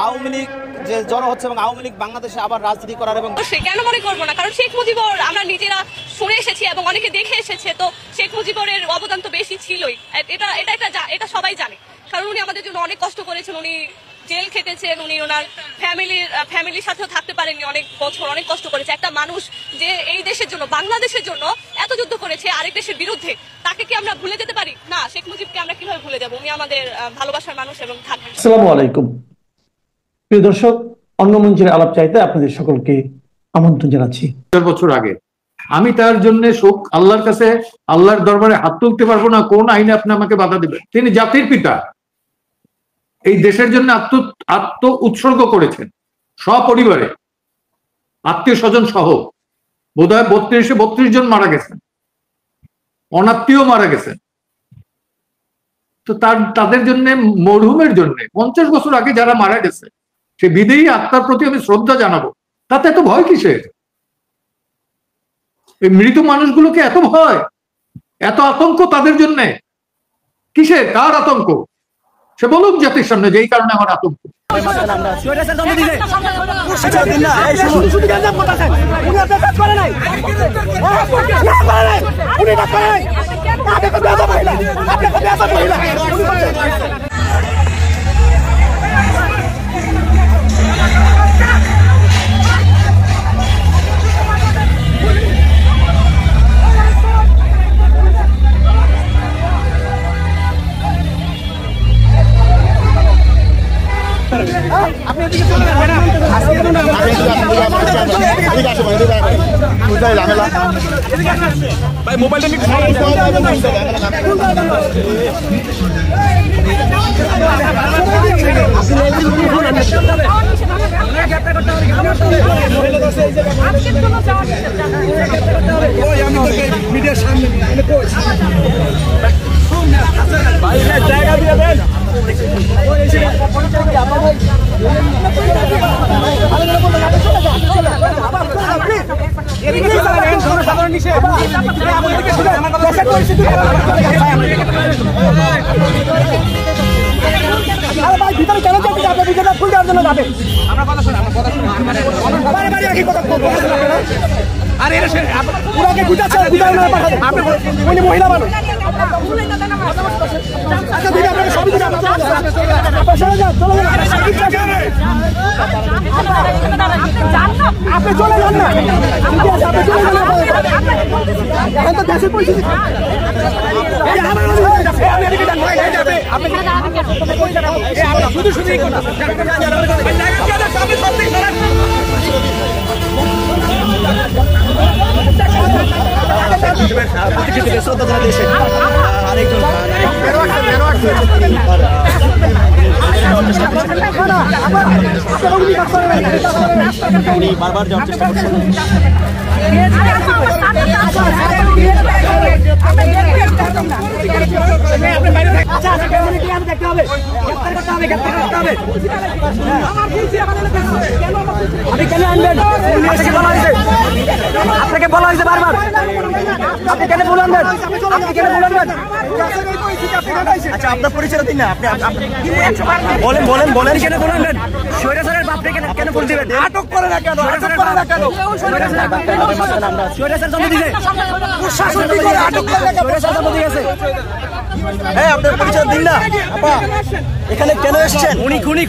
আওয়ামী লীগ যে জড়ো হচ্ছে এবং আওয়ামী লীগ বাংলাদেশে আবার রাজনীতি করার এবং কেন মনে করবো না, কারণ শেখ মুজিবর আমরা নিজেরা শুনে এসেছি এবং অনেকে দেখে এসেছে, তো শেখ মুজিবরের অবদান তো বেশি ছিলই, এটা সবাই জানে। কারণ উনি আমাদের জন্য অনেক কষ্ট করেছেন, উনি জেল খেটেছেন, উনি ওনার ফ্যামিলির সাথেও থাকতে পারেননি অনেক বছর, অনেক কষ্ট করেছে। একটা মানুষ যে এই দেশের জন্য, বাংলাদেশের জন্য এত যুদ্ধ করেছে আরেক দেশের বিরুদ্ধে, তাকে কি আমরা ভুলে যেতে পারি? না, শেখ মুজিবকে আমরা কিভাবে ভুলে যাবো? উনি আমাদের ভালোবাসার মানুষ এবং থাকবেন। আসসালামু আলাইকুম প্রিয় দর্শক, অন্য মঞ্চের আলাপ চাইতে আপনাদের সকলকে আমন্ত্রণ জানাচ্ছি। 4 বছর আগে আমি তার জন্য শোক আল্লাহর কাছে, আল্লাহর দরবারে হাত তুলতে পারবো না কোন আইনে আপনি আমাকে বাধা দিবেন। তিনি জাতির পিতা, এই দেশের জন্য আত্ম উৎসর্গ করেছেন, সপরিবারে আত্মীয় স্বজন সহ বোধহয় 32 জন মারা গেছেন, অনাত্মীয় মারা গেছেন। তো তাদের জন্য, মরহুমের জন্য 50 বছর আগে যারা মারা গেছে সে বিদেয়ী আত্মার প্রতি আমি শ্রদ্ধা জানাবো। তাতে এত ভয় কিসের? এই মৃত মানুষগুলোকে এত ভয়, এত আতঙ্ক তাদের জন্য কিসের? কার আতঙ্ক? সে বলুক জাতির সামনে যে এই কারণে আমার আতঙ্ক। মিডিয়ার সামনে জায়গা দিয়ে দেন। ভিতরে কেন যাবে? ভিতরে ফুল দেওয়ার জন্য যাবে। আরে পুরাকে গুটাচ্ছে, গুটায় না পাঠাবে। উনি মহিলা মানুষ। আচ্ছা দিদি, আপনাকে সবই দিদি, চলে যান, চলে যান। আপনি চলে যান না, আপনি চলে যান। এখন তো দেশের পরিস্থিতি শুধু শুধুই কথা। শ্রদ্ধা জানাতে এসে আরেকজন উনি বারবার যাওয়ার চেষ্টা করছেন। আপনি কেন আনবেন? আপনাকে বলা হয়েছে বারবার, আপনি কেন বলে আনবেন? আপনি কেন বলে আনবেন? আচ্ছা, আপনার পরিচয় দিন না, আপনি বলেন বলেন বলেন কেন বলে আনবেন? স্বৈরাচারের বাপরে কেন বলে দিবেন? আটক করে না কেন? আটক করে না কেন? স্বৈরাচার জন্ম দিয়েছে, প্রশাসন কি করে আটক করে না কেন? স্বৈরাচার জন্ম দিয়েছে। হ্যাঁ, আপনার পরিচয় দিন না। আপা, এখানে কেন এসছেন? উনি খুনি,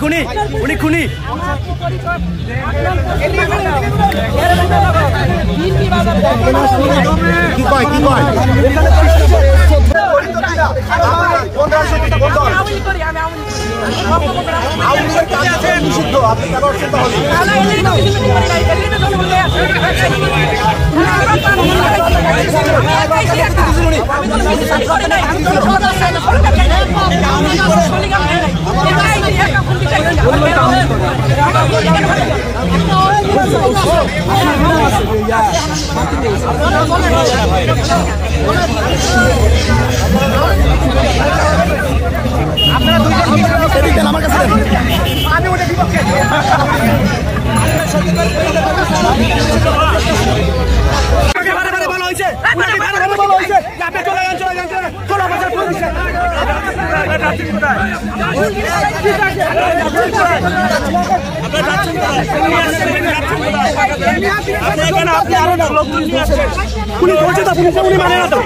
উনি খুনি। কি কয়? নিষিদ্ধ, আপনি কেন আসছেন তাহলে? আপনারা দুইজন আমার কাছে যাচ্ছেন কোথায়? আপনারা যাচ্ছেন কোথায়? আপনি আরো লোকজন নিয়ে আসছেন। পুলিশ বলছে তো, পুলিশ উনি মানে না তো।